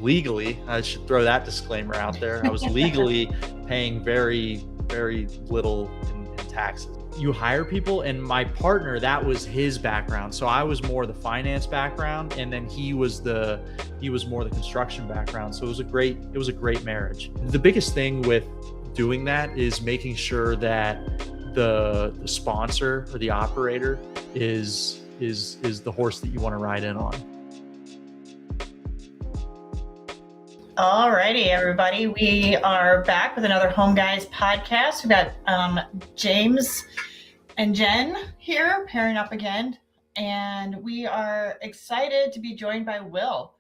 legally, I should throw that disclaimer out there. I was legally paying very, very little in taxes. You hire people, and my partner, that was his background. So I was more the finance background, and then he was more the construction background. So it was a great marriage. The biggest thing with doing that is making sure that the sponsor or the operator is the horse that you want to ride in on. All righty, everybody. We are back with another Home Guys podcast. We've got James and Jen here pairing up again, and we are excited to be joined by Will.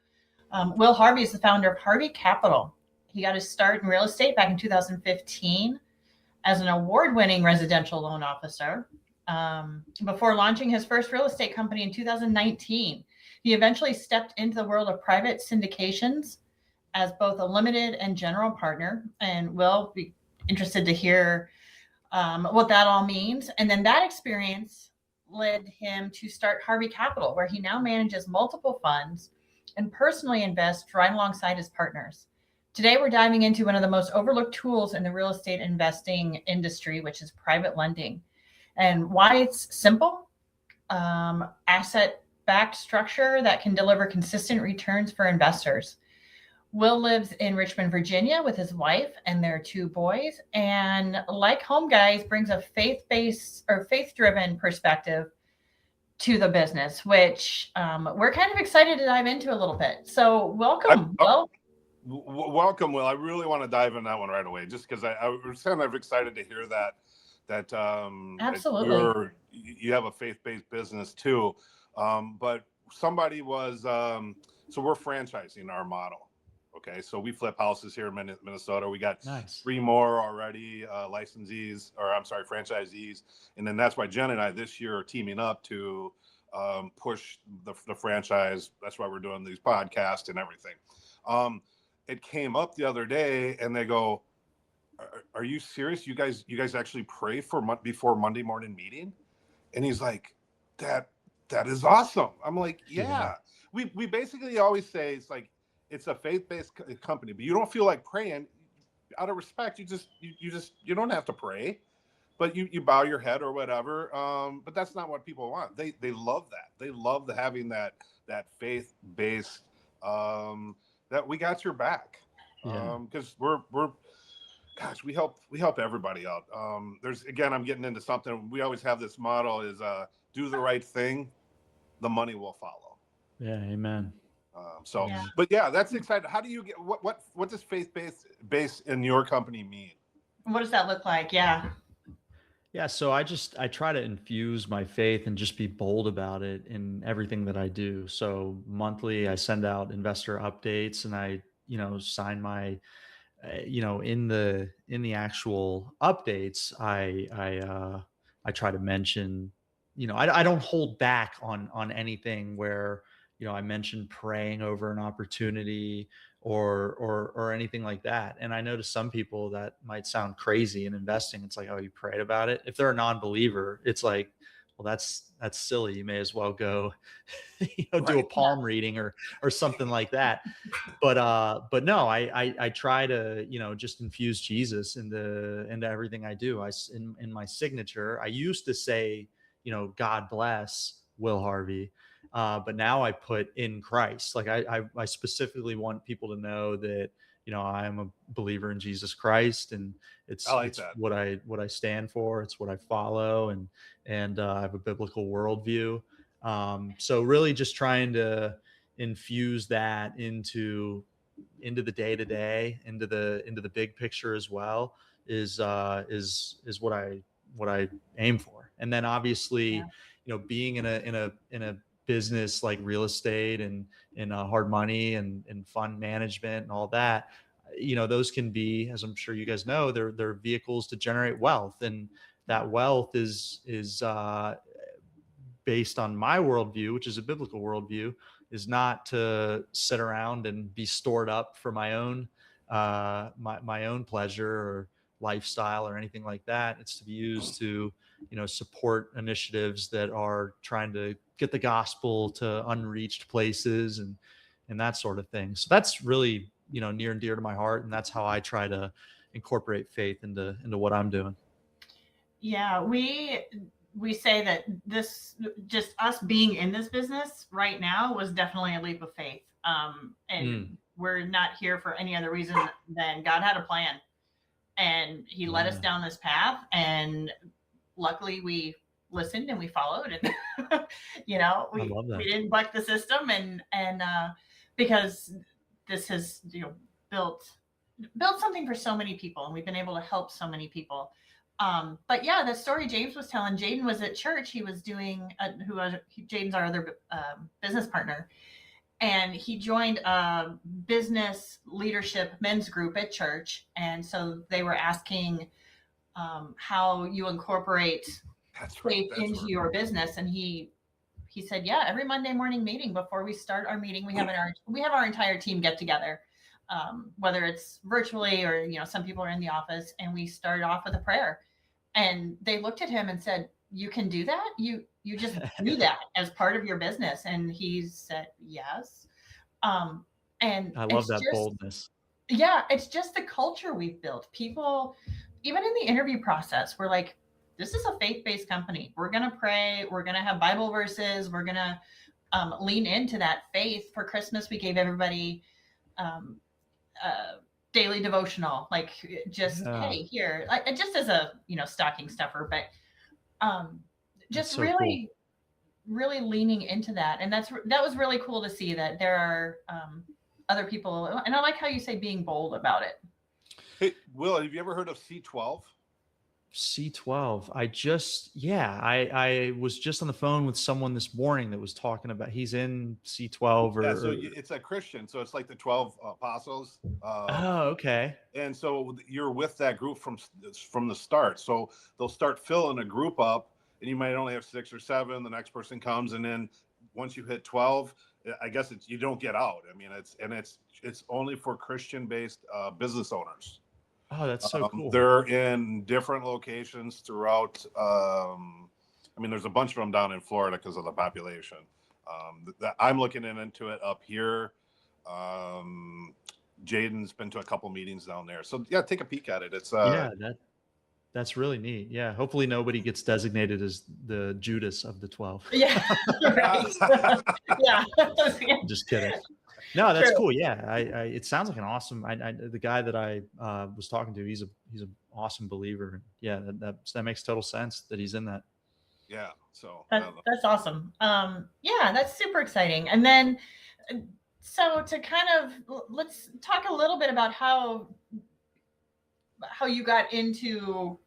Will Harvey is the founder of Harvey Capital. He got his start in real estate back in 2015 as an award-winning residential loan officer before launching his first real estate company in 2019. He eventually stepped into the world of private syndications as both a limited and general partner, and we'll be interested to hear what that all means. And then that experience led him to start Harvey Capital, where he now manages multiple funds and personally invests right alongside his partners. Today, we're diving into one of the most overlooked tools in the real estate investing industry, which is private lending, and why it's simple, asset-backed structure that can deliver consistent returns for investors. Will lives in Richmond, Virginia with his wife and their 2 boys. And like Home Guys, brings a faith-based or faith-driven perspective to the business, which we're kind of excited to dive into a little bit. So welcome, Will. Welcome, Will. I really want to dive in that one right away, just because I was kind of excited to hear that absolutely that you have a faith-based business too. But somebody was so we're franchising our model. Okay, so we flip houses here in Minnesota. We got 3 more already franchisees. And then that's why Jen and I this year are teaming up to push the franchise. That's why we're doing these podcasts and everything. It came up the other day and they go, are you serious? You guys actually pray before Monday morning meeting? And he's like, that is awesome. I'm like, yeah. We basically always say it's like, it's a faith-based company, but you don't feel like praying. Out of respect, you don't have to pray, but you bow your head or whatever. But that's not what people want. They love that. They love having that faith-based that we got your back. Because we help everybody out. I'm getting into something. We always have this model is do the right thing, the money will follow. Yeah, amen. But yeah, that's exciting. How do you get what does faith-based in your company mean? What does that look like? Yeah. So I try to infuse my faith and just be bold about it in everything that I do. So monthly I send out investor updates, and I, sign my, in the actual updates, I try to mention, I don't hold back on anything where, I mentioned praying over an opportunity or anything like that. And I know to some people that might sound crazy in investing. It's like, oh, you prayed about it. If they're a non-believer, it's like, well, that's silly. You may as well go, do a palm reading or something like that. But no, I try to, just infuse Jesus into everything I do. In my signature, I used to say, God bless Will Harvey. But now I put in Christ. Like I specifically want people to know that, I am a believer in Jesus Christ, and it's what I stand for. It's what I follow, and I have a biblical worldview. So really just trying to infuse that into the day to day, into the big picture as well is what I aim for. And then obviously, being in a business like real estate and hard money and fund management and all that, those can be, as I'm sure you guys know, they're vehicles to generate wealth, and that wealth is based on my worldview, which is a biblical worldview, is not to sit around and be stored up for my own my own pleasure or lifestyle or anything like that. It's to be used to, support initiatives that are trying to get the gospel to unreached places and and that sort of thing. So that's really, near and dear to my heart. And that's how I try to incorporate faith into what I'm doing. Yeah, we say that this, just us being in this business right now, was definitely a leap of faith. And we're not here for any other reason than God had a plan, and He led us down this path, and luckily we listened and we followed, and I love that. we didn't buck the system, and because this has built something for so many people, and we've been able to help so many people. But yeah, the story James was telling, Jaden was at church. He was doing, Jaden's our other business partner, and he joined a business leadership men's group at church. And so they were asking how you incorporate faith into your business. And he said, yeah, every Monday morning meeting before we start our meeting, we have our entire team get together. Whether it's virtually or, some people are in the office, and we started off with a prayer, and they looked at him and said, you can do that? You just do that as part of your business? And he said, yes. And I love that boldness. Yeah. It's just the culture we've built. People, even in the interview process, we're like, this is a faith-based company. We're going to pray. We're going to have Bible verses. We're going to lean into that faith. For Christmas, we gave everybody daily devotional, like just hey, here, just as a stocking stuffer, but just so really cool. Really leaning into that. And that was really cool to see that there are other people. And I like how you say being bold about it. Hey, Will, have you ever heard of C12? C12. I was just on the phone with someone this morning that was talking about, he's in C12 so it's a Christian. So it's like the 12 apostles. Okay. And so you're with that group from the start. So they'll start filling a group up, and you might only have 6 or 7. The next person comes, and then once you hit 12, I guess you don't get out. I mean, it's only for Christian-based business owners. Oh, that's so cool. They're in different locations throughout. There's a bunch of them down in Florida because of the population. I'm looking into it up here. Jaden's been to a couple meetings down there. So yeah, take a peek at it. It's that's really neat. Yeah. Hopefully nobody gets designated as the Judas of the 12. Yeah. Right. Yeah. Just kidding. No, that's cool. Yeah, it sounds like an awesome. The guy that I was talking to, he's an awesome believer. Yeah, that makes total sense that he's in that. Yeah, so that's awesome. Yeah, that's super exciting. And then, so to kind of let's talk a little bit about how you got into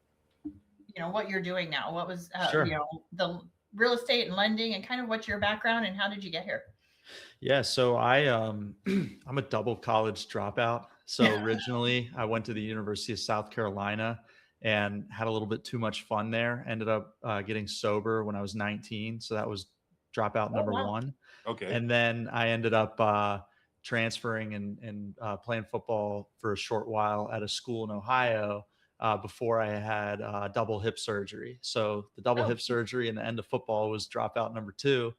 what you're doing now. What was the real estate and lending, and kind of what's your background, and how did you get here? Yeah, so I'm a double college dropout. So originally I went to the University of South Carolina and had a little bit too much fun there. Ended up getting sober when I was 19. So that was dropout number 1. Okay. And then I ended up transferring and playing football for a short while at a school in Ohio before I had double hip surgery. So the double hip surgery and the end of football was dropout number 2.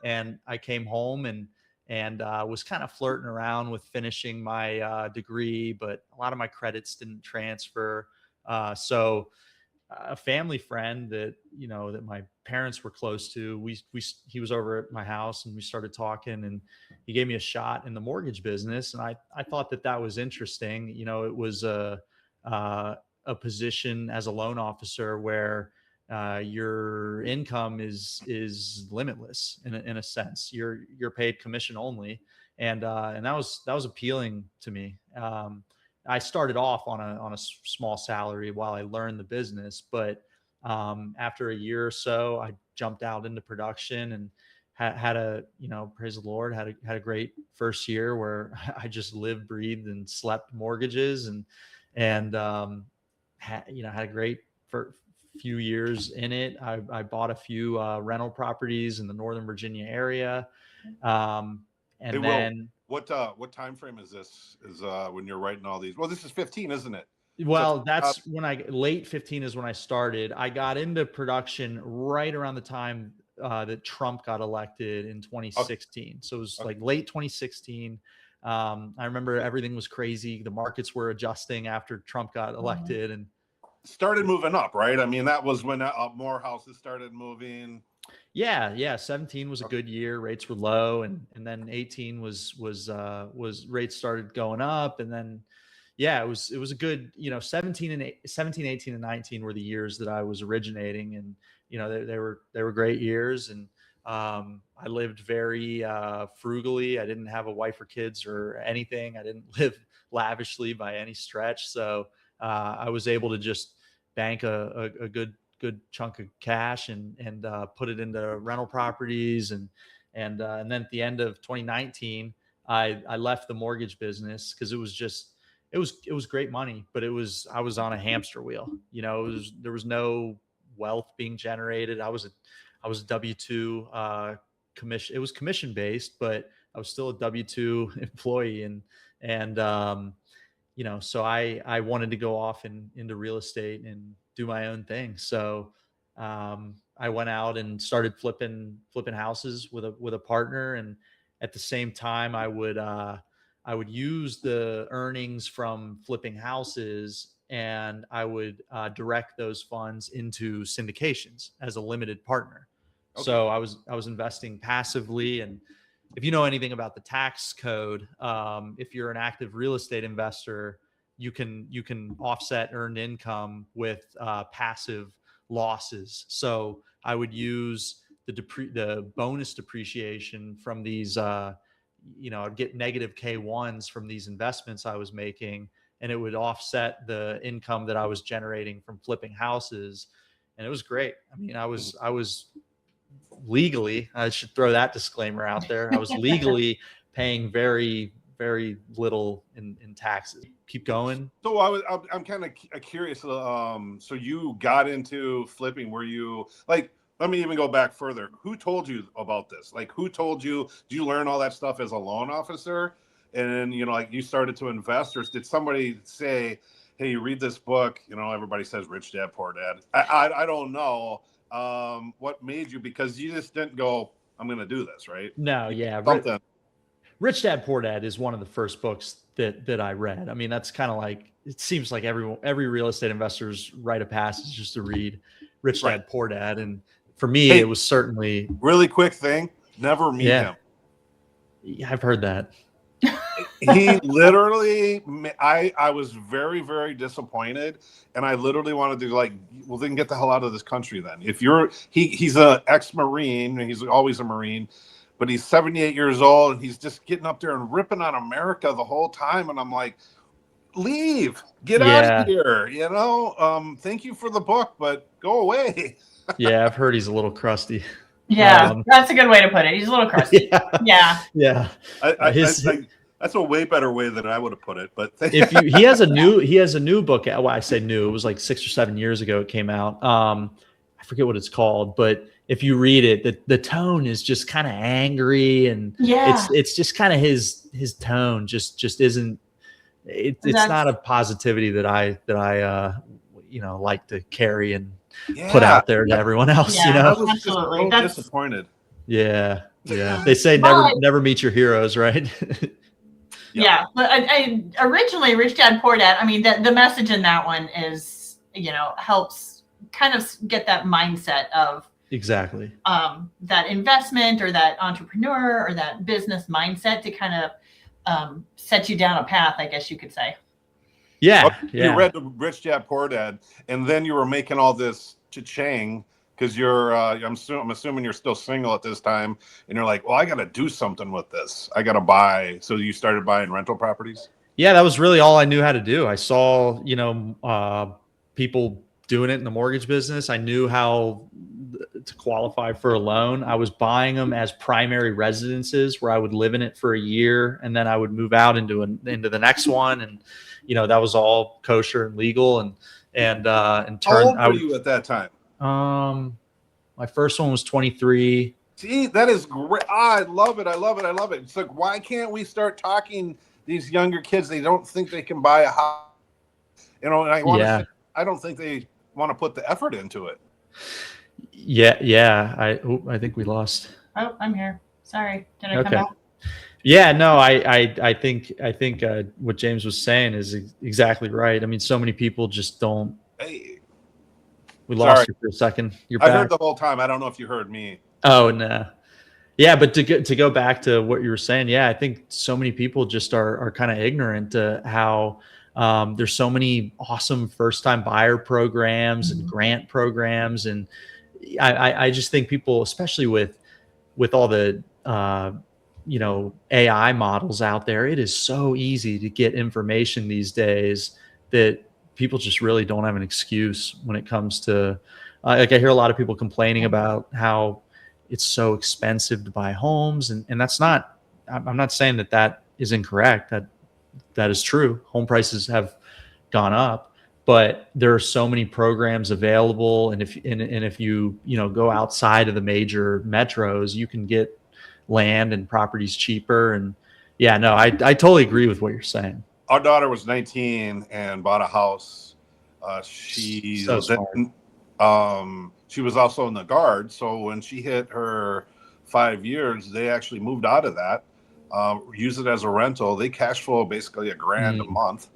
And I came home and was kind of flirting around with finishing my degree, but a lot of my credits didn't transfer. So a family friend that my parents were close to, he was over at my house, and we started talking, and he gave me a shot in the mortgage business. And I thought that was interesting. It was a position as a loan officer where your income is limitless in a sense. You're paid commission only, and that was appealing to me. I started off on a small salary while I learned the business, but after a year or so, I jumped out into production and had a praise the Lord, had a great first year where I just lived, breathed, and slept mortgages, and had a great few years in it. I bought a few rental properties in the Northern Virginia area. What time frame is this? Is when you're writing all these? Well, this is 15, isn't it? Well, that's when late 15 is when I started. I got into production right around the time that Trump got elected in 2016. So it was like late 2016. I remember everything was crazy. The markets were adjusting after Trump got elected, and started moving up, right? I mean, that was when more houses started moving. Yeah. 17 was a good year. Rates were low, and then 18 was rates started going up, and then it was a good, 17, 18, and 19 were the years that I was originating, and they were great years, and I lived very frugally. I didn't have a wife or kids or anything. I didn't live lavishly by any stretch, so I was able to just bank a good chunk of cash and put it into rental properties, and then at the end of 2019, I left the mortgage business because it was great money, but I was on a hamster wheel. There was no wealth being generated. I was a W-2 commission. It was commission based, but I was still a W-2 employee, and so I wanted to go off into real estate and do my own thing. So I went out and started flipping houses with a partner, and at the same time I would use the earnings from flipping houses, and I would direct those funds into syndications as a limited partner. Okay. So I was investing passively, and if you know anything about the tax code, if you're an active real estate investor, you can offset earned income with passive losses. So I would use the bonus depreciation from these. I'd get negative K1s from these investments I was making, and it would offset the income that I was generating from flipping houses, and it was great. I mean, I was legally, I should throw that disclaimer out there, I was legally paying very, very little in taxes. Keep going. So I'm kind of curious. So you got into flipping. Were you like, let me even go back further. Who told you about this? Like, who told you? Did you learn all that stuff as a loan officer? And then, like, you started to invest, or did somebody say, hey, you read this book, everybody says Rich Dad, Poor Dad. I don't know. What made you, because you just didn't go, I'm going to do this, right? No, yeah. Rich Dad, Poor Dad is one of the first books that I read. I mean, that's kind of like, it seems like every real estate investor's rite of passage just to read Rich Dad, Poor Dad. And for me, it was certainly really quick thing. Never meet him. Yeah, I've heard that. He literally, I was very, very disappointed, and I literally wanted to then get the hell out of this country. Then, if he's a ex-Marine, and he's always a Marine, but he's 78 years old, and he's just getting up there and ripping on America the whole time, and I'm like, leave, get out of here, thank you for the book, but go away. Yeah, I've heard he's a little crusty. Yeah, that's a good way to put it. He's a little crusty. Yeah. That's a way better way than I would have put it. But he has a new book. Well, I say new. It was like 6 or 7 years ago it came out. I forget what it's called, but if you read it, the tone is just kind of angry, and it's just kind of his tone just isn't. It's not a positivity that I like to carry and put out there to everyone else. I was absolutely just so disappointed. Yeah. They say never meet your heroes, right? Yeah, but I originally Rich Dad Poor Dad. I mean, the message in that one is, helps kind of get that mindset of exactly that investment or that entrepreneur or that business mindset to kind of set you down a path, I guess you could say. Yeah. You read the Rich Dad Poor Dad, and then you were making all this cha-ching. Because you're, I'm assuming you're still single at this time, and you're like, well, I got to do something with this. I got to buy. So you started buying rental properties? Yeah, that was really all I knew how to do. I saw, people doing it in the mortgage business. I knew how to qualify for a loan. I was buying them as primary residences where I would live in it for a year, and then I would move out into the next one. And, that was all kosher and legal. And how old were you at that time? My first one was 23. See, that is great. I love it. It's like, why can't we start talking these younger kids? They don't think they can buy a house. And I don't think they want to put the effort into it. Yeah. I think we lost. Oh, I'm here. Sorry. Did I come Okay. back? Yeah, no, I think what James was saying is exactly right. I mean, so many people just don't. Hey, We sorry. lost you for a second. You're I heard back. the whole time. I don't know if you heard me. Oh no. Yeah, but to go back to what you were saying, yeah, I think so many people just are kind of ignorant to how there's so many awesome first time buyer programs and grant programs, and I just think people, especially with all the AI models out there, it is so easy to get information these days that people just really don't have an excuse when it comes to like I hear a lot of people complaining about how it's so expensive to buy homes, and that's not, I'm not saying that is incorrect. That is true. Home prices have gone up, but there are so many programs available, and if you go outside of the major metros, you can get land and properties cheaper. And yeah, no, I totally agree with what you're saying. Our daughter was 19 and bought a house. She So smart. she was also in the Guard, so when she hit her 5 years, they actually moved out of that, use it as a rental. They cash flow basically $1,000 a month,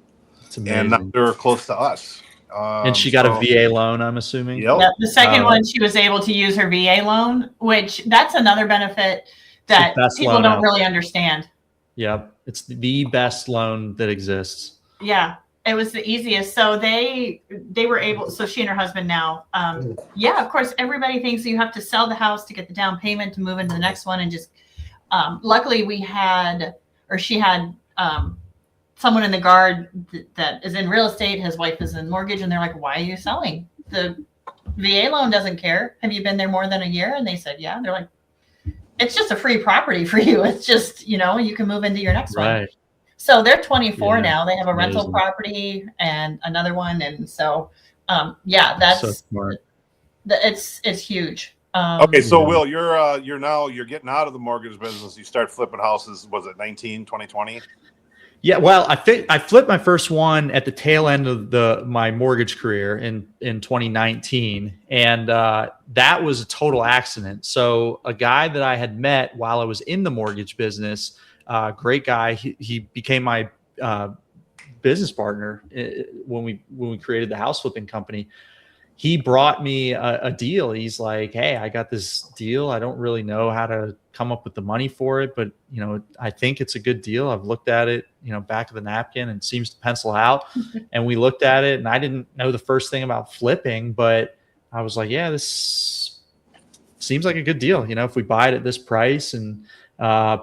It's and now amazing. they're close to us. And she got a VA loan, I'm assuming. Yep. Yep. The second one, she was able to use her VA loan, which that's another benefit that people don't really understand. Yep. It's the best loan that exists. Yeah. It was the easiest. So they were able, so she and her husband now, yeah, of course, everybody thinks you have to sell the house to get the down payment to move into the next one. And just, luckily she had someone in the Guard that is in real estate. His wife is in mortgage, and they're like, why are you selling? The VA loan doesn't care. Have you been there more than a year? And they said, yeah. They're like, it's just a free property for you. It's just, you can move into your next one. So they're 24 now. They have a rental property and another one. And so, that's so smart. It's huge. Okay. So Will, you're getting out of the mortgage business. You start flipping houses. Was it 2020? Yeah, well, I think I flipped my first one at the tail end of my mortgage career in 2019, and that was a total accident. So a guy that I had met while I was in the mortgage business, great guy, he became my business partner when we created the house flipping company. He brought me a deal. He's like, hey, I got this deal. I don't really know how to come up with the money for it, but I think it's a good deal. I've looked at it, back of the napkin, and it seems to pencil out. And we looked at it, and I didn't know the first thing about flipping, but I was like, yeah, this seems like a good deal. If we buy it at this price and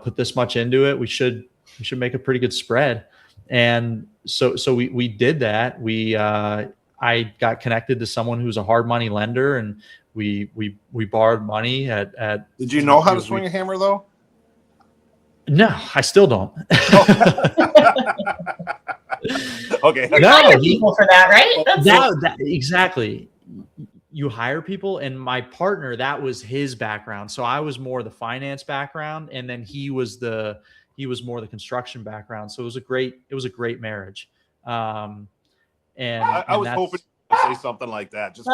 put this much into it, we should make a pretty good spread. And so we did that. I got connected to someone who's a hard money lender, and we borrowed money at. Did you know how to swing a hammer though? No, I still don't. Okay. You hire people for that, right? That exactly. You hire people, and my partner, that was his background. So I was more the finance background, and then he was more the construction background. So it was a great marriage. And I was hoping to say something like that. Just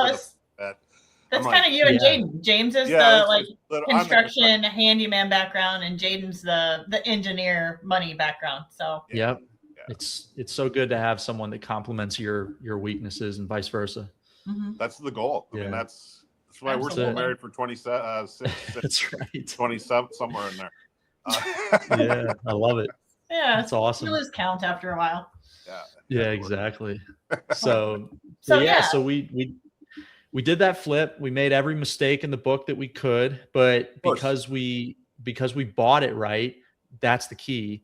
that's kind of you and Jaden. James is the construction handyman background, and Jaden's the engineer money background. So yep. It's so good to have someone that complements your weaknesses and vice versa. Mm-hmm. That's the goal. I mean, that's why we're still married for 27. That's right. 27, somewhere in there. Yeah, I love it. Yeah, that's awesome. You lose count after a while. Yeah, exactly. So we did that flip. We made every mistake in the book that we could, but because we bought it right, that's the key.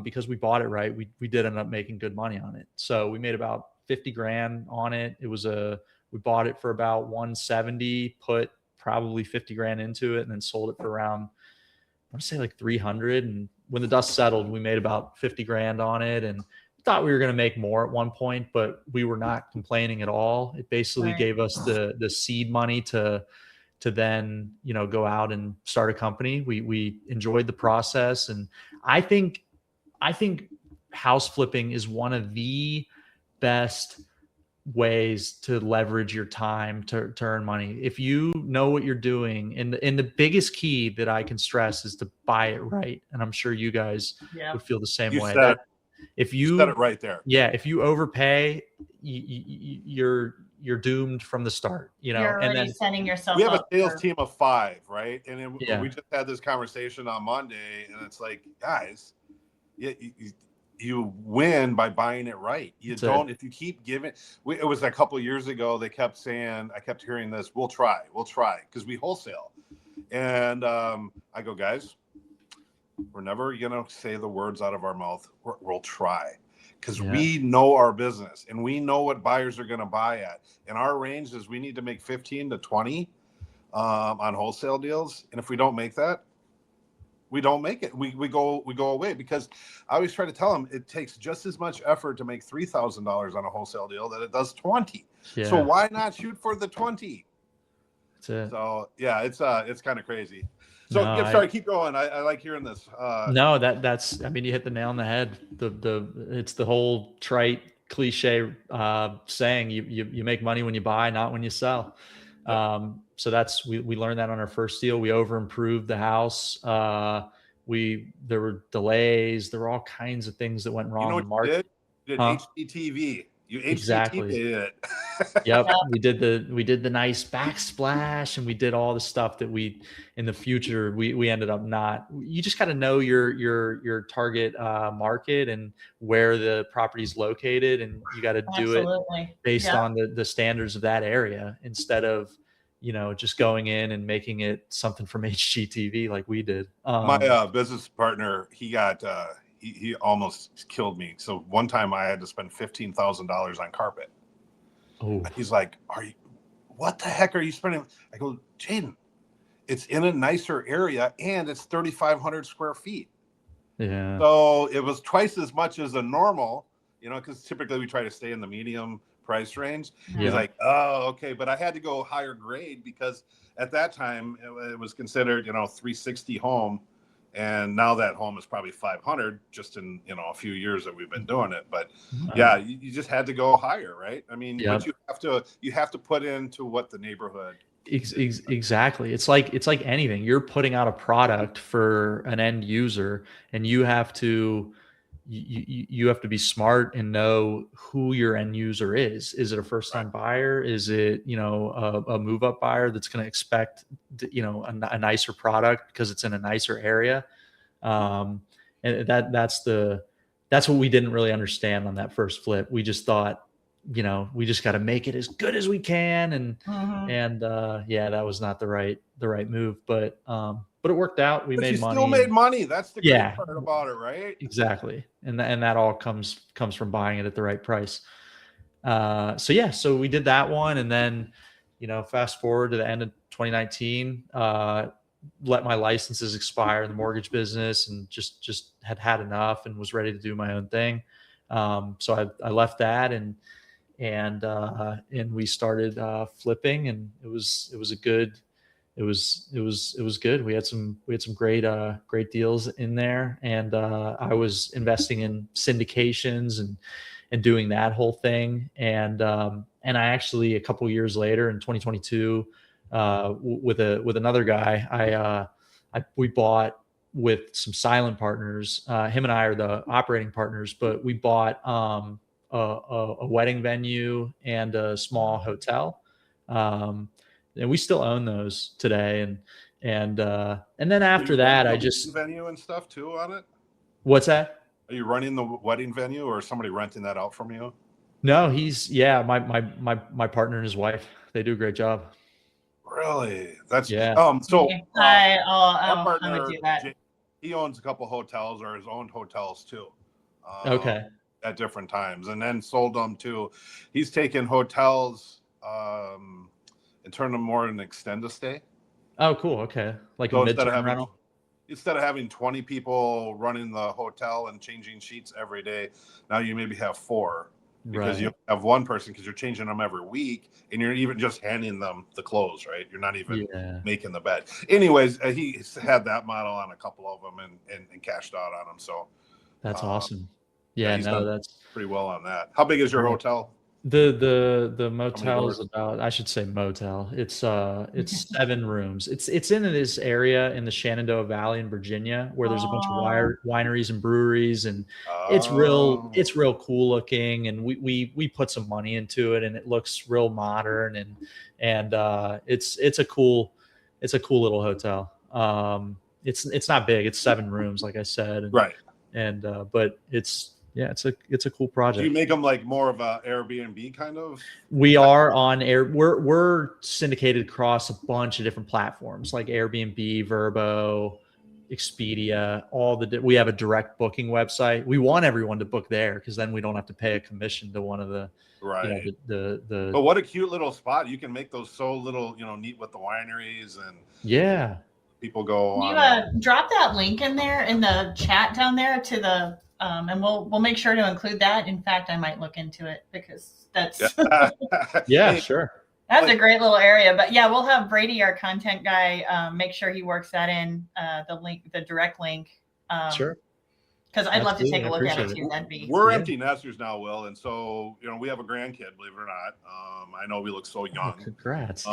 Because we bought it right, we did end up making good money on it. So we made about $50,000 on it. We bought it for about 170, put probably $50,000 into it, and then sold it for around, I want to say like 300. And when the dust settled, we made about $50,000 on it, and thought we were going to make more at one point, but we were not complaining at all. It basically gave us the seed money to then, go out and start a company. We enjoyed the process. And I think house flipping is one of the best ways to leverage your time to earn money. If you know what you're doing, and the biggest key that I can stress is to buy it right. And I'm sure you guys Yeah. would feel the same You way. said That it. if You said you, it right there. yeah, if you overpay, you're doomed from the start, You're and already then setting yourself We have a up sales for, team of 5, right? And then yeah, we just had this conversation on Monday, and it's like, guys, you win by buying it right. You that's don't, it. if you keep giving. It was a couple of years ago. They kept saying, I kept hearing this. We'll try, because we wholesale. And I go, guys, we're never gonna say the words out of our mouth. We'll try, because Yeah. we know our business and we know what buyers are gonna buy at. And our range is we need to make 15 to 20 on wholesale deals. And if we don't make that, we don't make it. We go away, because I always try to tell them it takes just as much effort to make $3,000 on a wholesale deal that it does 20. Yeah. So why not shoot for the 20? That's it. So yeah, it's kind of crazy. So No, yeah, sorry, keep going. I like hearing this. No, that's, I mean, you hit the nail on the head. It's the whole trite cliche saying, you make money when you buy, not when you sell. So that's, we learned that on our first deal. We over improved the house. There were delays, there were all kinds of things that went You wrong. know The what you market, did? You did huh? HDTV. You HDTV Exactly. it. Yep. Yeah. We did the nice backsplash, and we did all the stuff that in the future, we ended up not. You just got to know your target market and where the property's located, and you got to do it Absolutely. based Yeah. on the standards of that area, instead of, just going in and making it something from HGTV like we did. My business partner, he almost killed me. So one time I had to spend $15,000 on carpet. Oh, He's like, what the heck are you spending? I go, Jaden, it's in a nicer area and it's 3,500 square feet. yeah. So it was twice as much as a normal, because typically we try to stay in the medium price range. Yeah. He's like, oh, okay. But I had to go higher grade, because at that time it was considered, 360 home. And now that home is probably 500, just in, a few years that we've been doing it. But yeah, you just had to go higher, right? I mean, Yep. but you have to put into what the neighborhood. Exactly. It's like anything. You're putting out a product for an end user, and you have to be smart and know who your end user is. Is it a first time buyer? Is it, a move up buyer that's going to expect, a nicer product because it's in a nicer area? And that's what we didn't really understand on that first flip. We just thought, we just got to make it as good as we can. And yeah, that was not the right move, but it worked out. We But made you money. still made money. That's the great Yeah. part about it, right? Exactly. And that all comes from buying it at the right price. So we did that one. And then, fast forward to the end of 2019, let my licenses expire in the mortgage business, and just had enough and was ready to do my own thing. So I left that, and we started flipping, and it was good. It was good. We had some great deals in there, and I was investing in syndications and doing that whole thing. And I actually, a couple years later in 2022, with another guy, we bought with some silent partners. Him and I are the operating partners, but we bought a wedding venue and a small hotel. And we still own those today. And then after that, I just, venue and stuff too on it. What's that? Are you running the wedding venue, or somebody renting that out from you? No, my partner and his wife, they do a great job. Really? That's Yeah. So I would partner, do that. he owns a couple hotels, or his own hotels too. Okay. At different times, and then sold them to. He's taken hotels and turned them more into extended stay. Oh, cool. Okay. Like So a midterm rental. Instead of having 20 people running the hotel and changing sheets every day, now you maybe have 4, because you have one person, because you're changing them every week, and you're even just handing them the clothes, right? You're not even making the bed. Anyways, he had that model on a couple of them and cashed out on them. So that's awesome. Yeah, he's no, done that's pretty well on that. How big is your hotel? The How many motel is doors? about, I should say motel. It's 7 rooms. It's in this area in the Shenandoah Valley in Virginia where there's a bunch of Oh, wineries and breweries, and Oh, it's real cool looking, and we put some money into it, and it looks real modern, and it's a cool little hotel. It's not big. It's 7 rooms, like I said, right. and but it's a cool Do you project. make them like more of a Airbnb kind of? We are on air. We're syndicated across a bunch of different platforms like Airbnb, Verbo, Expedia. We have a direct booking website. We want everyone to book there because then we don't have to pay a commission to one of the, Right. the But what a cute little spot. You can make those so little, neat with the wineries and yeah. people go you on. drop that link in there in the chat down there to the and we'll make sure to include that. In fact, I might look into it because that's Yeah, Hey, sure. that's a great little area. But yeah, we'll have Brady, our content guy, make sure he works that in the direct link. Sure. Because I'd love to take Absolutely. a I look at it appreciate too. That'd be we're Yeah. empty nesters now, Will, and so we have a grandkid. Believe it or not, I know we look so Oh, young. congrats.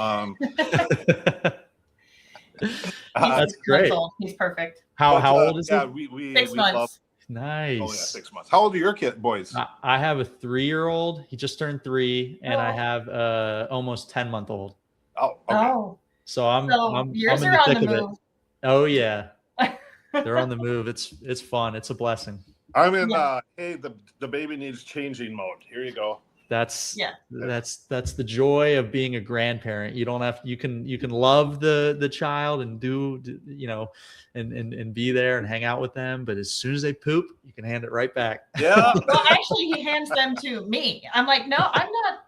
That's great. He's perfect. How old is yeah, he? we 6 months. love. Nice. Oh yeah, 6 months. How old are your boys? I have a 3-year-old. He just turned 3, and I Oh. have almost 10-month-old. Oh, okay. Oh, So I'm yours in are the on thick the of it. move. Oh yeah, they're on the move. It's fun. It's a blessing. I'm in. Yeah. Hey, the baby needs changing mode. Here you go. That's Yeah. that's the joy of being a grandparent. You don't have you can love the child and and be there and hang out with them, but as soon as they poop, you can hand it right back. Yeah. Well, actually, he hands them to me. I'm like, no, I'm not.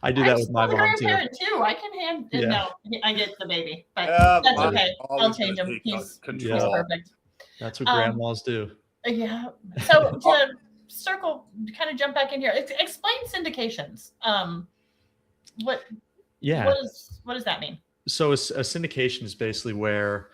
I do that with my I'm a mom too. grandparent too. I can hand. Yeah. No, I get the baby, but Yeah, that's mom's okay. I'll always change gonna him. take He's control. perfect. That's what grandmas do. Yeah. So to kind of jump back in here. Explain syndications. What does that mean? So a syndication is basically where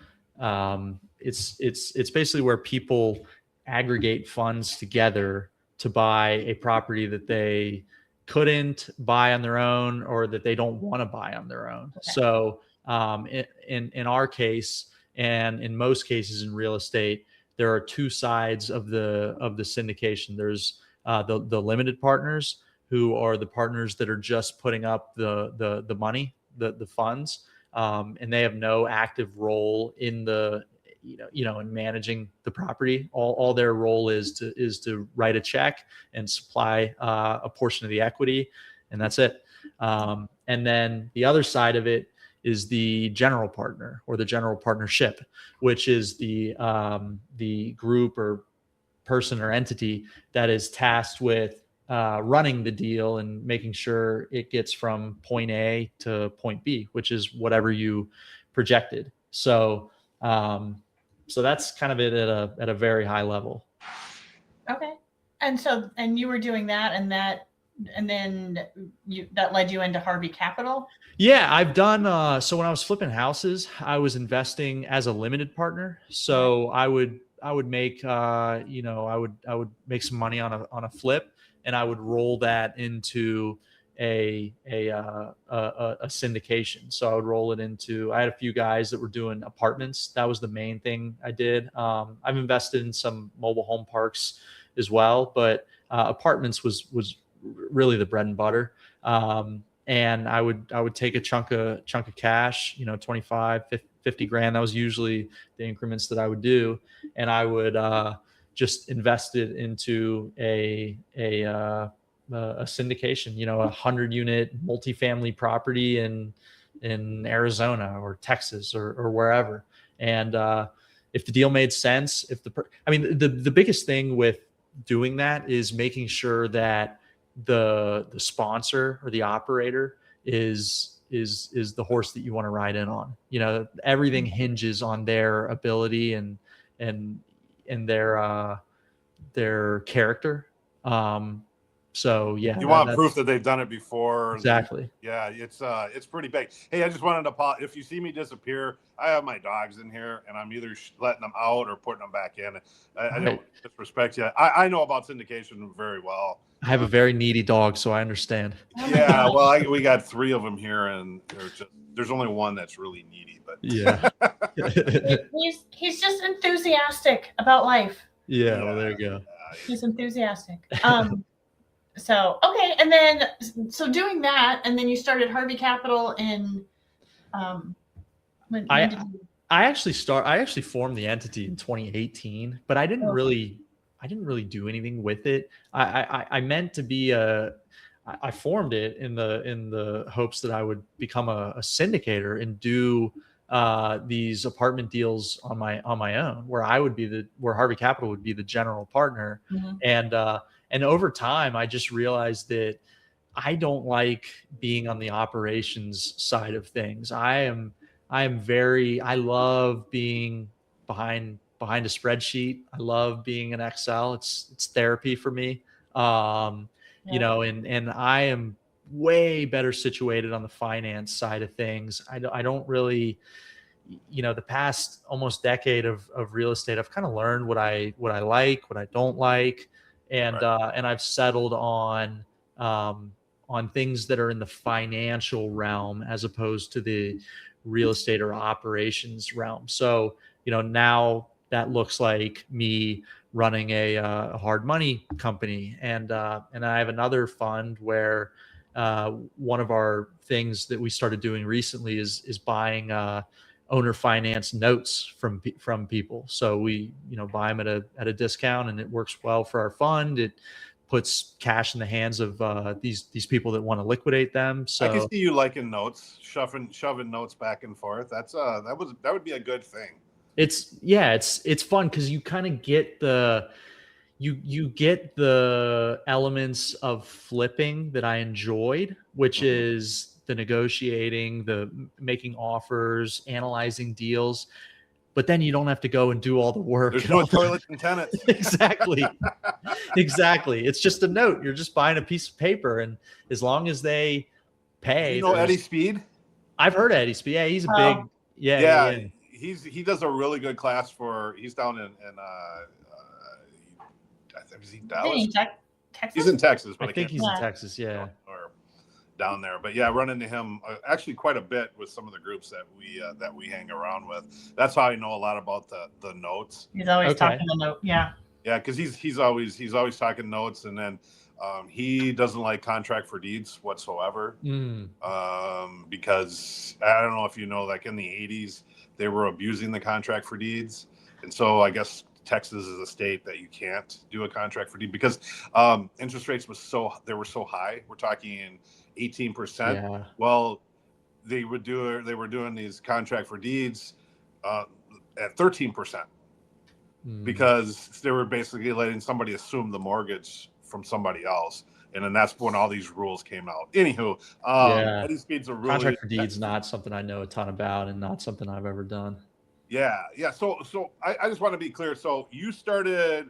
it's basically where people aggregate funds together to buy a property that they couldn't buy on their own or that they don't want to buy on their own. Okay. So in our case, and in most cases in real estate, there are 2 sides of the syndication. There's the limited partners, who are the partners that are just putting up the money, the funds, and they have no active role in in managing the property. All their role is to write a check and supply a portion of the equity, and that's it. And then the other side of it is the general partner or the general partnership, which is the group or person or entity that is tasked with running the deal and making sure it gets from point A to point B, which is whatever you projected. So that's kind of it at a very high level. Okay. And you were doing that, and then that led you into Harvey Capital. Yeah, I've done. So when I was flipping houses, I was investing as a limited partner. So I would make I would make some money on a flip, and I would roll that into a syndication. So I would roll it into. I had a few guys that were doing apartments. That was the main thing I did. I've invested in some mobile home parks as well, but apartments was really the bread and butter. And I would take a chunk of cash, 25, 50 grand. That was usually the increments that I would do. And I would just invest it into a syndication, a 100-unit multifamily property in Arizona or Texas or wherever. And if the deal made sense, the biggest thing with doing that is making sure that the sponsor or the operator is the horse that you want to ride in on. Everything hinges on their ability and their character. So yeah, You want that's proof that they've done it before. exactly. Yeah, it's pretty big. Hey, I just wanted to if you see me disappear, I have my dogs in here, and I'm either letting them out or putting them back in. I don't Right. disrespect you. I know about syndication very well. I have a very needy dog, so I understand. Oh my Yeah, gosh. well, we got 3 of them here, and there's only one that's really needy. But Yeah. He's just enthusiastic about life. Yeah. Well, there you go. He's enthusiastic. So okay, and then so doing that, and then you started Harvey Capital in when I did you? I actually formed the entity in 2018, but I didn't Oh. really do anything with it. I meant to be I formed it in the hopes that I would become a syndicator and do these apartment deals on my own, where where Harvey Capital would be the general partner. Mhm. And over time I just realized that I don't like being on the operations side of things. I love being behind a spreadsheet. I love being in Excel. It's therapy for me. You Yeah. know, and I am way better situated on the finance side of things. I don't really, you know, the past almost decade of real estate, I've kind of learned what I like, what I don't like, Right. and I've settled um, on things that are in the financial realm as opposed to the real estate or operations realm. So, you know, now that looks like me running a hard money company, and I have another fund where one of our things that we started doing recently is buying owner finance notes from people. So we, you know, buy them at a discount, and it works well for our fund. It puts cash in the hands of these people that want to liquidate them. I can So see you liking notes, shoving notes back and forth. That would be a good thing. it's fun because you kind of get you get the elements of flipping that I enjoyed, which Mhm. is the negotiating, the making offers, analyzing deals. But then you don't have to go and do all the work. There's And no all the, toilets and tenants. exactly, exactly. It's just a note. You're just buying a piece of paper, and as long as they Do you pay, know Eddie there's. Speed? I've heard Eddie Speed. Yeah, he's a big. Oh, Yeah, Yeah. he does a really good class he's down in I think, is he Dallas? Texas? He's in Texas, I but I think can't he's in Yeah. Texas. Yeah. or down there. But yeah, run into him actually quite a bit with some of the groups that we hang around with. That's how I know a lot about the notes. He's always Okay. talking the note. Yeah. Yeah, because he's always talking notes, and then he doesn't like contract for deeds whatsoever. Mm. Because I don't know if you know, like in the 80s, they were abusing the contract for deeds. And so I guess Texas is a state that you can't do a contract for deed because interest rates were so high. We're talking 18%. Yeah. Well, they were doing these contract for deeds at 13% because they were basically letting somebody assume the mortgage from somebody else. And then that's when all these rules came out. Anywho, Yeah. Eddie Speed's a really Contract for deeds not something I know a ton about, and not something I've ever done. yeah. So I just want to be clear. So you started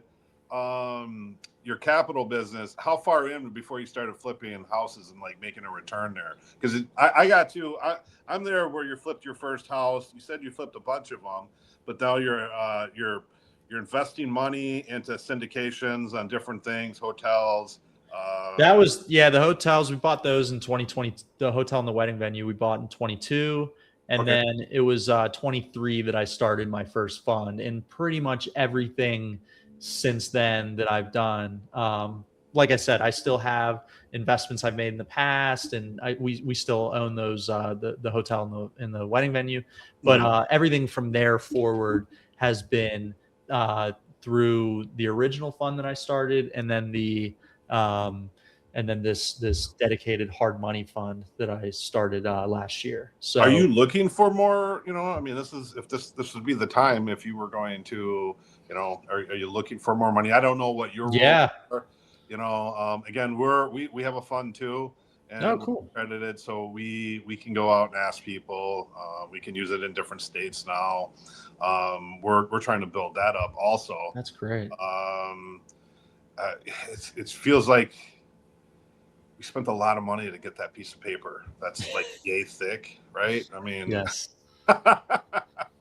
your capital business. How far in before you started flipping houses and like making a return there? Because I'm there where you flipped your first house. You said you flipped a bunch of them, but now you're investing money into syndications on different things, hotels. That was, yeah, the hotels, we bought those in 2020. The hotel and the wedding venue we bought in 22. And Okay. then it was 23 that I started my first fund, and pretty much everything since then that I've done. Like I said, I still have investments I've made in the past, and we still own those, the hotel and the wedding venue. But everything from there forward has been through the original fund that I started, and then this dedicated hard money fund that I started last year. So are you looking for more? I mean, this would be the time if you were going to, are you looking for more money? I don't know what your yeah. rules are. Again, we have a fund too, and Oh, cool. we're accredited, so we can go out and ask people. We can use it in different states now. We're trying to build that up also. That's great. It feels like spent a lot of money to get that piece of paper. That's like yay thick, right? I mean, Yes.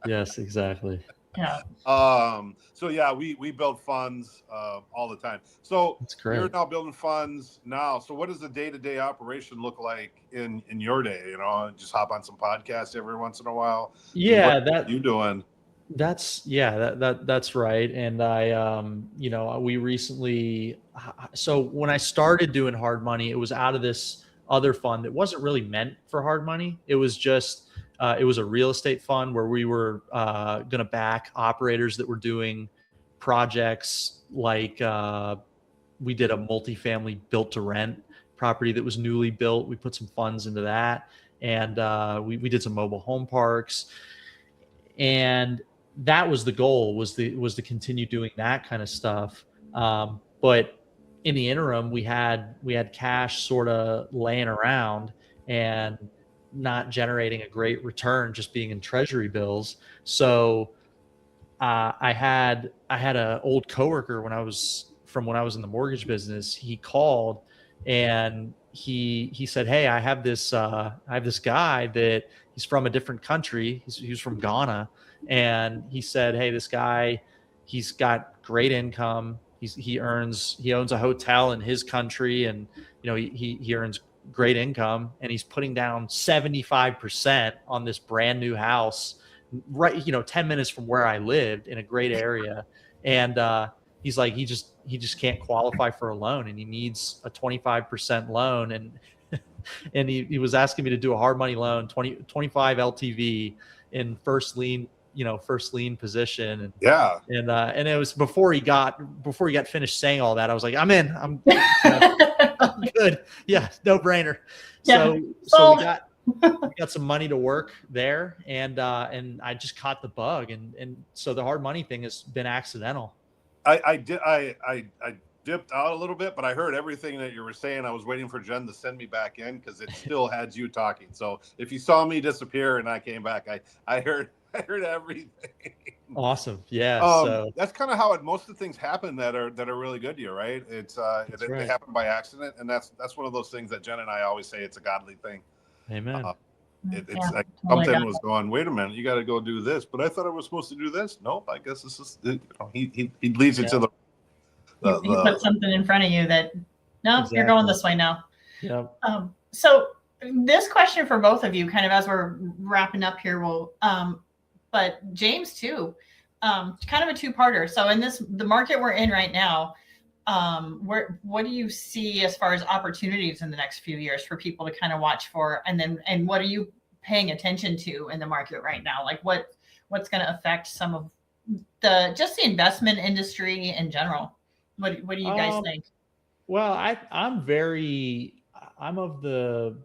Yes, exactly. Yeah. So yeah, we build funds all the time. So That's you're great. now building funds now. So what does the day-to-day operation look like in your day? You know, just hop on some podcasts every once in a while. And Yeah, what are you doing? that's right. And I we recently, so when I started doing hard money, it was out of this other fund that wasn't really meant for hard money. It was just it was a real estate fund where we were going to back operators that were doing projects like we did a multifamily built to rent property that was newly built. We put some funds into that, and we did some mobile home parks, and that was the goal, was to continue doing that kind of stuff. But in the interim, we had cash sort of laying around and not generating a great return, just being in treasury bills. So I had a old coworker when I was in the mortgage business. He called and he said, "Hey, I have this guy that he's from a different country. He's from Ghana, and he said, hey, this guy, he's got great income. He owns a hotel in his country, and he earns great income, and he's putting down 75% on this brand new house right 10 minutes from where I lived in a great area." And he's like, he just can't qualify for a loan, and he needs a 25% loan. And he was asking me to do a hard money loan, 25 LTV in first lien position. Yeah. And it was before he got finished saying all that, I was like, I'm in. I'm good. Yeah, no brainer. Yeah. So we got some money to work there, and I just caught the bug, and so the hard money thing has been accidental. I dipped out a little bit, but I heard everything that you were saying. I was waiting for Jen to send me back in because it still had you talking. So if you saw me disappear and I came back, I heard everything. Awesome. Yeah. So that's kind of how most of the things happen that are really good to you, right? It's they happen by accident, and that's one of those things that Jen and I always say it's a godly thing. Amen. It's like something was going, wait a minute, you got to go do this, but I thought I was supposed to do this. Nope, I guess this is he leads you to the he put something in front of you that exactly. You're going this way now. Yeah. So this question for both of you, kind of as we're wrapping up here, but James too, kind of a two-parter. So in the market we're in right now, what do you see as far as opportunities in the next few years for people to kind of watch for, and what are you paying attention to in the market right now? Like what's going to affect some of the investment industry in general? What do you guys think? Well, I'm of the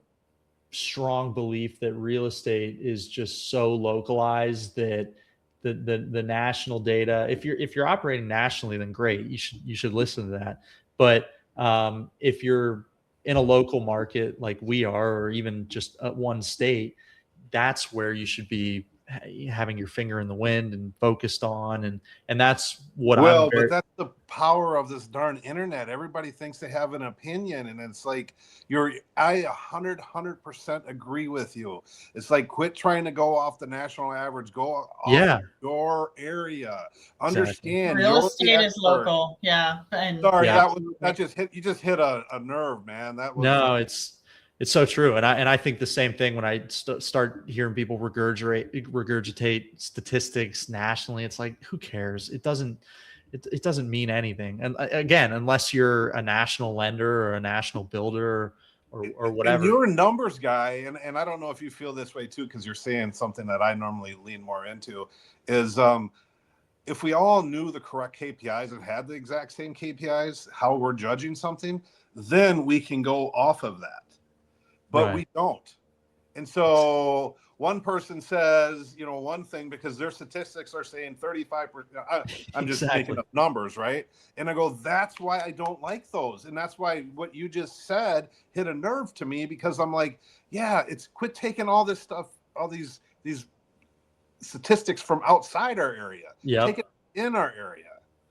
strong belief that real estate is just so localized that the national data, if you're operating nationally, then great, you should listen to that. But if you're in a local market like we are, or even just one state, that's where you should be having your finger in the wind and focused on, and that's what but that's the power of this darn internet. Everybody thinks they have an opinion, and it's like I 100% agree with you. It's like, quit trying to go off the national average, go off your area. Understand real estate is local. Yeah. And sorry, that just hit a nerve, man. That was It's so true. And I think the same thing when I start hearing people regurgitate statistics nationally. It's like, who cares? It doesn't mean anything. And again, unless you're a national lender or a national builder or whatever. And you're a numbers guy. And I don't know if you feel this way too, because you're saying something that I normally lean more into is, if we all knew the correct KPIs and had the exact same KPIs, how we're judging something, then we can go off of that. But we don't. And so one person says, one thing because their statistics are saying 35%. I'm just making up numbers, right? And I go, that's why I don't like those. And that's why what you just said hit a nerve to me, because I'm like, yeah, it's quit taking all this stuff, all these statistics from outside our area. Yeah. Take it in our area.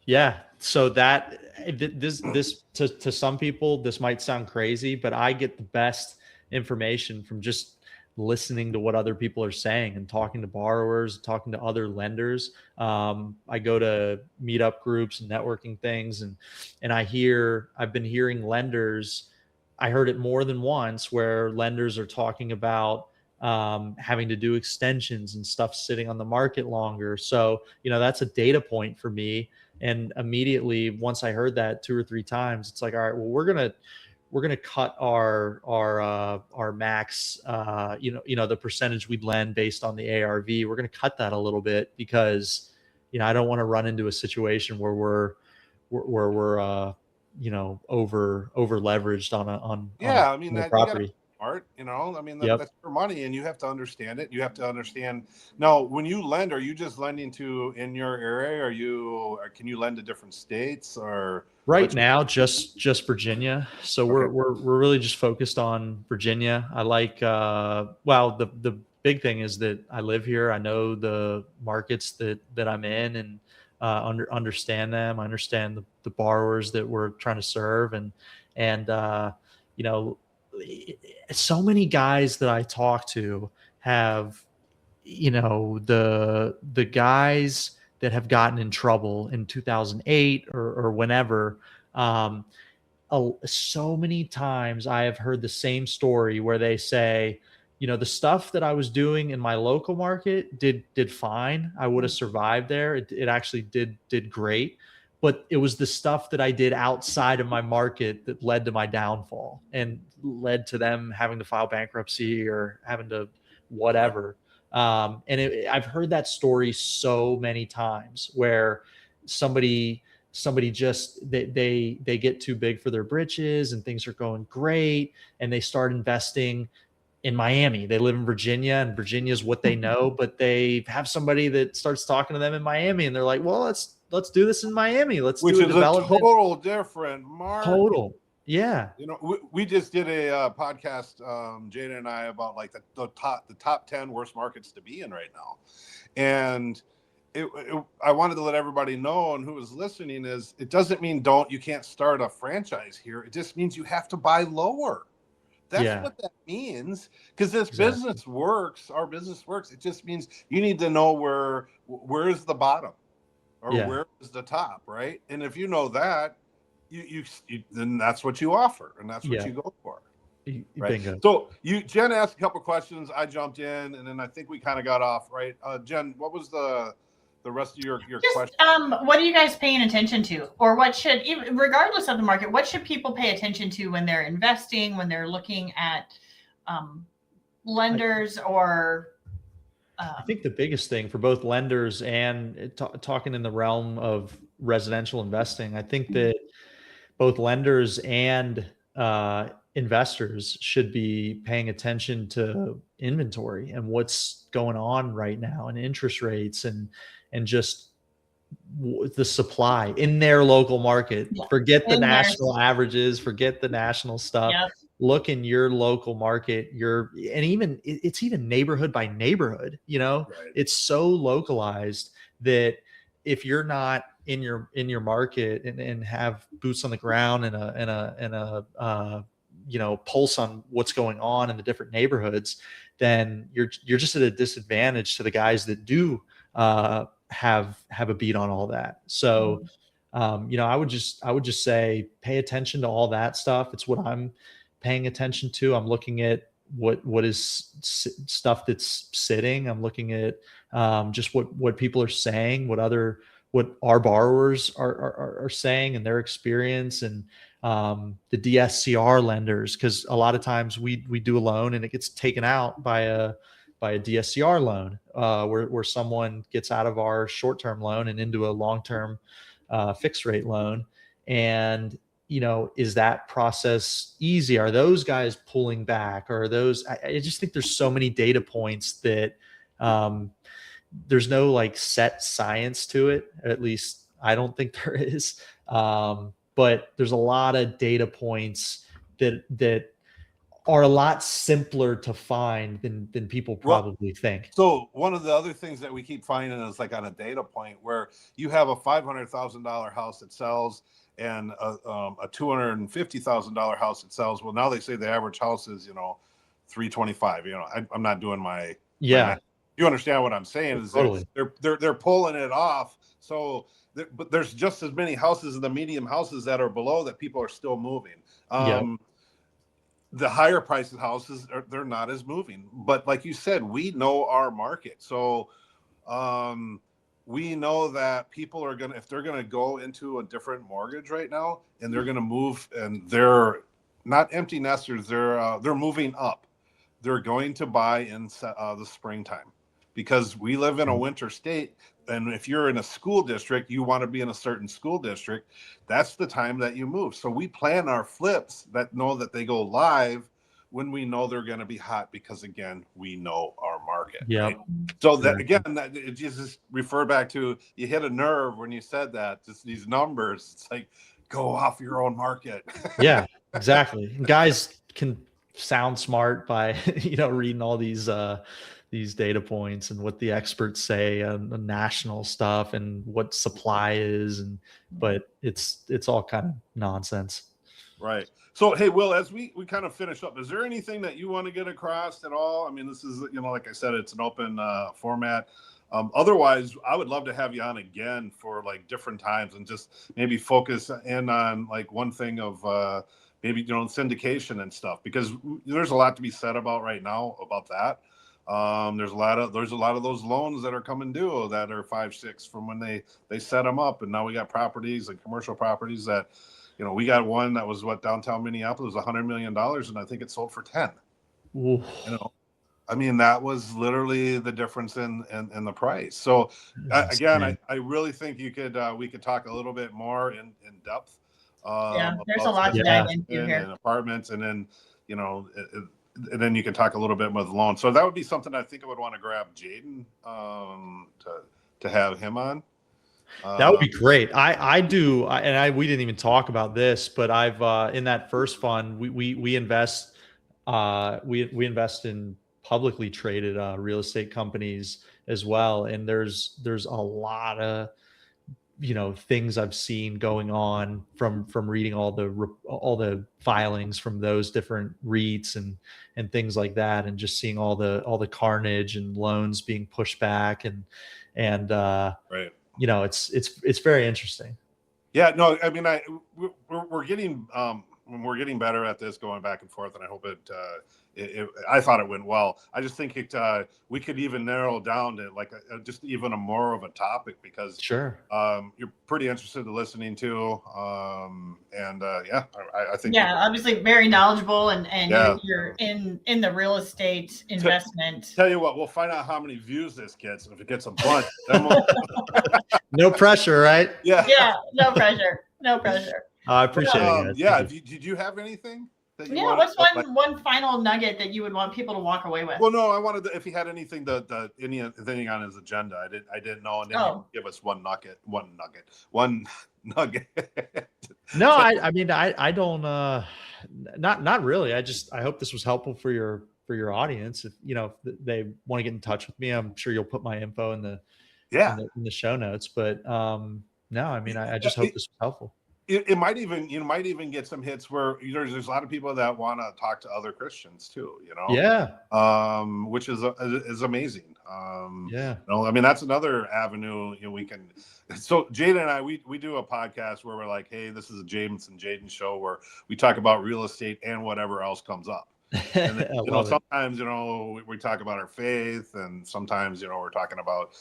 Yeah. So that this to some people this might sound crazy, but I get the best information from just listening to what other people are saying and talking to borrowers, talking to other lenders. I go to meetup groups and networking things, and I've been hearing lenders. I heard it more than once where lenders are talking about having to do extensions and stuff sitting on the market longer. So that's a data point for me. And immediately, once I heard that 2 or 3 times, it's like, all right, well, we're gonna cut our max, the percentage we'd lend based on the ARV. We're gonna cut that a little bit because I don't want to run into a situation where we're over leveraged on Yeah, I mean a that you got to property. smart, I mean Yep. that's your money, and you have to understand it. You have to understand. Now, when you lend, are you just lending to in your area? Or can you lend to different states or Right which? now, just Virginia. So Okay. we're really just focused on Virginia. I like well, the big thing is that I live here. I know the markets that I'm in, and understand them. I understand the borrowers that we're trying to serve, and you know, so many guys that I talk to have, the guys that have gotten in trouble in 2008 or whenever. um, so many times I have heard the same story where they say, the stuff that I was doing in my local market did fine. I would have survived there. It actually did great. But it was the stuff that I did outside of my market that led to my downfall and led to them having to file bankruptcy or having to whatever. I've heard that story so many times where somebody just they get too big for their britches and things are going great and they start investing in Miami. They live in Virginia and Virginia is what they know, but they have somebody that starts talking to them in Miami and they're like, well, let's do this in Miami. Let's Which do a is a development. total different market. Total. Yeah. We just did a podcast, Jada and I, about like the top 10 worst markets to be in right now, and I wanted to let everybody know, and who is listening, is it doesn't mean you can't start a franchise here. It just means you have to buy lower. That's Yeah. what that means. Because this Exactly. business works, our business works. It just means you need to know where is the bottom, or Yeah. where is the top, right? And if you know that, you then that's what you offer, and that's what Yeah. you go for, right? Bingo. So Jen asked a couple questions. I jumped in, and then I think we kind of got off, right? Jen, what was the rest of your question? What are you guys paying attention to, or what should, regardless of the market, what should people pay attention to when they're investing, when they're looking at lenders, or I think the biggest thing for both lenders and talking in the realm of residential investing, I think that both lenders and investors should be paying attention to inventory and what's going on right now and interest rates and just the supply in their local market. Yeah. Forget the In their- national averages, forget the national stuff. Yep. Look in your local market, and even it's even neighborhood by neighborhood. Right. It's so localized that if you're not in your market and have boots on the ground and a pulse on what's going on in the different neighborhoods, then you're just at a disadvantage to the guys that do have a beat on all that. So I would just say pay attention to all that stuff. It's what I'm paying attention to. I'm looking at what is stuff that's sitting. I'm looking at just what people are saying, what our borrowers are saying and their experience, and the DSCR lenders, because a lot of times we do a loan and it gets taken out by a DSCR loan, where someone gets out of our short-term loan and into a long-term fixed rate loan. And is that process easy? Are those guys pulling back? Or are those? I just think there's so many data points that there's no like set science to it. At least I don't think there is. But there's a lot of data points that are a lot simpler to find than people Well, probably think. so one of the other things that we keep finding is like on a data point where you have a $500,000 house that sells and a $250,000 house that sells. Well, now they say the average house is, 325. I'm not doing my Yeah, math. You understand what I'm saying? Is totally. they're pulling it off. So, but there's just as many houses in the medium houses that are below that people are still moving. Yeah, The higher priced houses they're not as moving, but like you said, we know our market. So we know that people are gonna, if they're gonna go into a different mortgage right now and they're gonna move, and they're not empty nesters, they're moving up, they're going to buy in the springtime, because we live in a winter state. And if you're in a school district, you want to be in a certain school district, that's the time that you move. So we plan our flips that know that they go live when we know they're going to be hot, because again, we know our market. yeah. Right? So that again, that it just refer back to, you hit a nerve when you said that, just these numbers. It's like, go off your own market. Yeah, exactly. Guys can sound smart by reading all these data points and what the experts say on the national stuff and what supply is, but it's all kind of nonsense. Right. So, hey, Will, as we kind of finish up, is there anything that you want to get across at all? I mean, this is, like I said, it's an open format. Otherwise, I would love to have you on again for like different times and just maybe focus in on like one thing of maybe, syndication and stuff, because there's a lot to be said about right now about that. There's a lot of those loans that are coming due that are 5-6 from when they set them up. And now we got properties and commercial properties that, we got one that was downtown Minneapolis was $100 million, and I think it sold for 10. Oof. I mean, that was literally the difference in the price. So again, I really think we could talk a little bit more in depth. There's a About lot to dive into here. and apartments, and then and then you can talk a little bit with the loan. So that would be something I think I would want to grab Jaden to have him on. That would be great. I do, we didn't even talk about this, but I've in that first fund we invest we invest in publicly traded real estate companies as well, and there's a lot of things I've seen going on from reading all the filings from those different REITs and things like that, and just seeing all the carnage and loans being pushed back and right. It's very interesting. Yeah, no, I mean, we're getting better at this, going back and forth, and I hope I thought it went well. I just think we could even narrow down to like just even a more of a topic, because sure, you're pretty interested in listening to, I think obviously very knowledgeable, and you're in the real estate investment. Tell you what, we'll find out how many views this gets, and if it gets a bunch, then we'll... No pressure, right? Yeah, no pressure. I appreciate it, guys. Did you have anything? What's one final nugget that you would want people to walk away with? Well, no, I wanted if he had anything anything on his agenda. I didn't know, and then he give us one nugget. No, I mean, I don't. Not really. I hope this was helpful for your audience. If they want to get in touch with me, I'm sure you'll put my info in the show notes. But no, I mean, I just hope this was helpful. You might even get some hits where there's a lot of people that want to talk to other Christians too, Yeah. Which is amazing. Yeah. I mean, that's another avenue we can. So Jaden and I, we do a podcast where we're like, hey, this is a James and Jaden show where we talk about real estate and whatever else comes up. And then, sometimes we talk about our faith, and sometimes we're talking about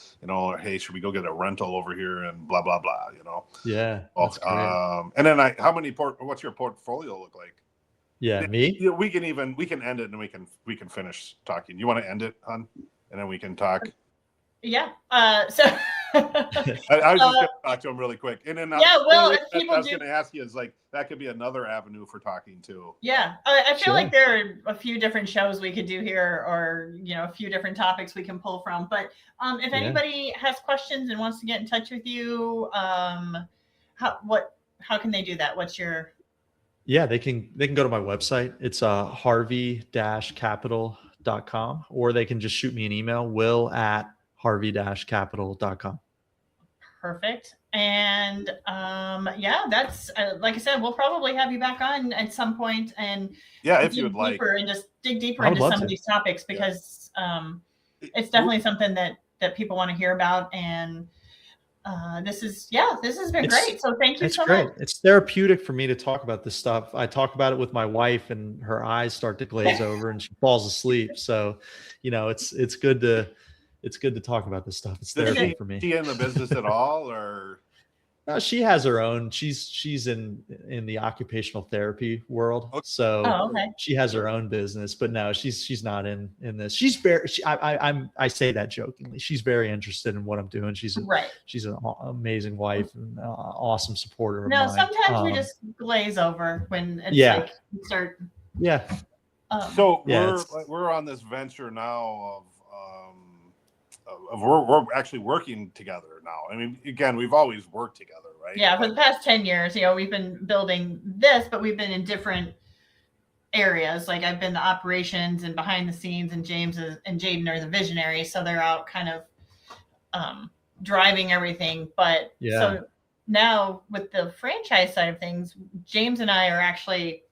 hey, should we go get a rental over here and blah blah blah. Yeah. That's great. And then what's your portfolio look like? Yeah, me. We can end it, and we can finish talking. You want to end it, hon, and then we can talk. Yeah. So I was just going to talk to him really quick, and then well, if people I was going to ask you is like that could be another avenue for talking too. Yeah, I feel like there are a few different shows we could do here, or a few different topics we can pull from. But if anybody has questions and wants to get in touch with you, how can they do that? What's your Yeah, they can go to my website. It's harvey-capital.com, or they can just shoot me an email, will@harvey-capital.com. Perfect. And yeah, that's like I said, we'll probably have you back on at some point and Yeah, if you would like. dig deeper I would into love some to. of these topics, because it's definitely something that people want to hear about. And this has been great. So thank you It's so great. much. It's therapeutic for me to talk about this stuff. I talk about it with my wife, and her eyes start to glaze over, and she falls asleep. So, it's good to talk about this stuff. It's Does therapy for me. she in the business at all, or? No, she has her own. She's in the occupational therapy world, Okay. so Oh, okay. she has her own business. But no, she's not in this. She's very. I say that jokingly. She's very interested in what I'm doing. She's an amazing wife and awesome supporter of mine. Sometimes we just glaze over when it's like you start. Yeah. So we're on this venture now of we're actually working together now. I mean, again, we've always worked together, right? Yeah, for the past 10 years, we've been building this, but we've been in different areas. Like I've been the operations and behind the scenes, and James and Jaden are the visionaries, so they're out kind of driving everything. But so now with the franchise side of things, James and I are actually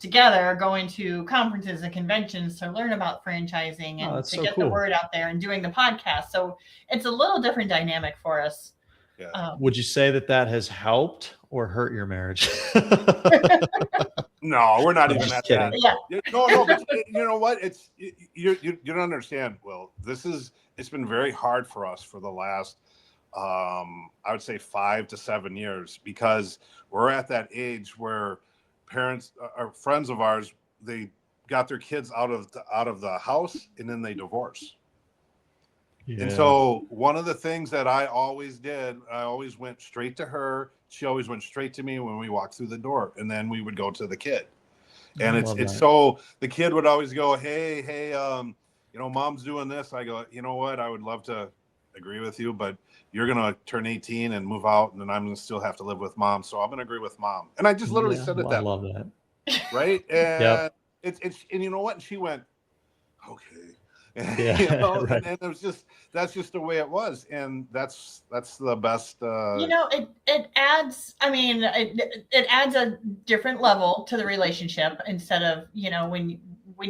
together going to conferences and conventions to learn about franchising and to get the word out there, and doing the podcast. So it's a little different dynamic for us. Yeah. Would you say that has helped or hurt your marriage? No, we're not even at that. Yeah. No, but you know what? It's you don't understand. Well, it's been very hard for us for the last I would say 5 to 7 years, because we're at that age where parents or friends of ours, they got their kids out of the house, and then they divorce. Yeah. And so one of the things that I always did, I always went straight to her. She always went straight to me when we walked through the door, and then we would go to the kid. And it's so the kid would always go, hey, mom's doing this. I go, you know what? I would love to agree with you, but you're going to turn 18 and move out, and then I'm going to still have to live with mom. So I'm going to agree with mom. And I just literally said it that. I love that. Right. And it's, and you know what? And she went, okay. Yeah. Right. And it was that's just the way it was. And that's the best, it adds, it adds a different level to the relationship, instead of, when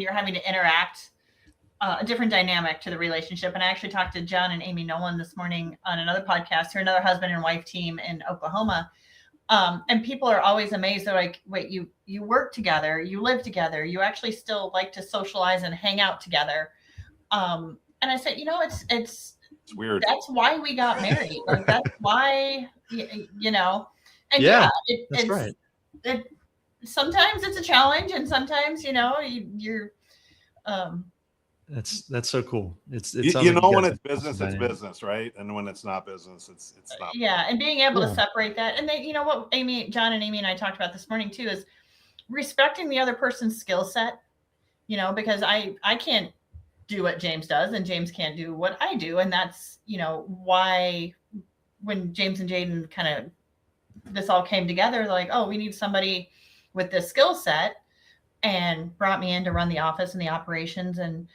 you're having to interact, a different dynamic to the relationship. And I actually talked to John and Amy Nolan this morning on another podcast. They're another husband and wife team in Oklahoma. And people are always amazed. They're like, wait, you work together, you live together, you actually still like to socialize and hang out together. And I said, it's weird. That's why we got married. Like, that's why, and that's right. Sometimes it's a challenge, and sometimes, you're, that's so cool. It's when it's business, right? And when it's not business, it's not. Yeah, and being able to separate that. And then, what John and Amy and I talked about this morning too, is respecting the other person's skill set. Because I can't do what James does, and James can't do what I do, and that's why when James and Jaden kind of this all came together, like, oh, we need somebody with this skill set, and brought me in to run the office and the operations. And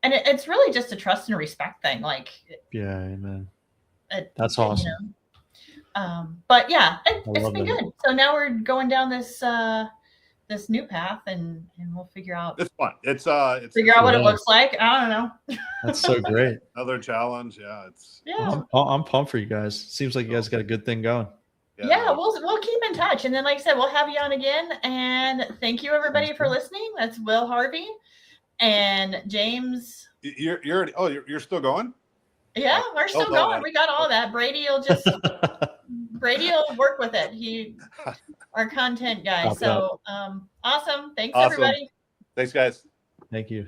it's really just a trust and respect thing. Like, yeah, amen. That's awesome. But yeah, it's been good. So now we're going down this new path, and we'll figure out. It's fun. It's figure out what it looks like. I don't know. That's so great. Another challenge. Yeah, I'm pumped for you guys. Seems like you guys got a good thing going. Yeah, we'll keep in touch, and then, like I said, we'll have you on again. And thank you, everybody, for listening. That's Will Harvey and James. You're still going? Yeah, we're still going. We got all that. Brady will work with it. He, our content guy. So awesome. Thanks, everybody. Thanks, guys. Thank you.